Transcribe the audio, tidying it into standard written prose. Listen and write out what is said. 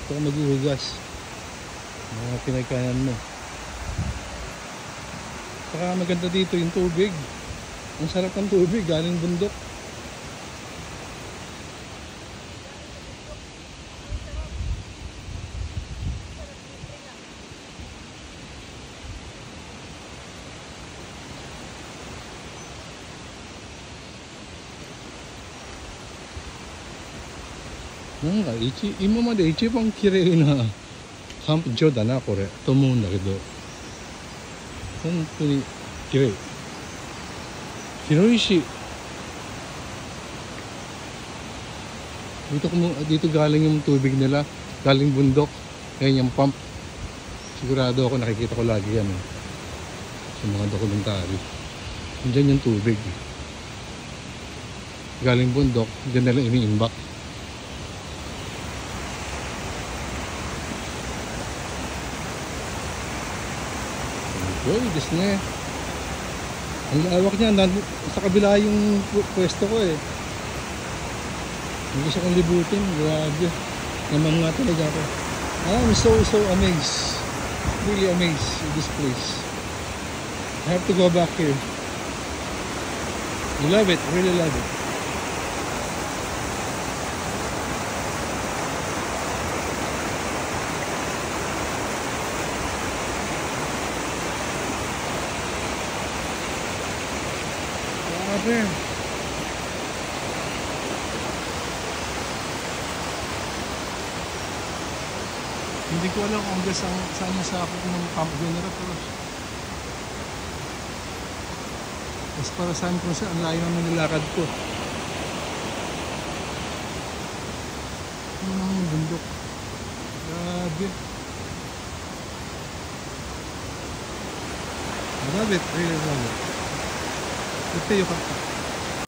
Ito ka maghuhugas. Mga pinagkanan mo. Saka maganda dito yung tubig. Ang sarap ng tubig, galing bundok. Immaまで一番綺麗なキャンプ場だなこれと思うんだけど、本当に綺麗、広いしdito galing yung tubig nila, galing bundok. Ayan yung pump, sigurado ako nakikita ko lagi yan sa mga dokumentary. Diyan yung tubig galing bundok, diyan nila iniimbak. Uy, dis na. Ang lawak niya, sa kabila yung pwesto ko eh. Hindi siya kong libutin, grabe. Namanga talaga ako. I'm so amazed. Really amazed with this place. I have to go back here. I love it, really love it. Hindi ko alam kung saan yung sakop ng pump generator. Mas para saan kung saan layo ng nilakad ko. Ano naman yung bundok. Grabe. I love it, really love it. Ito yung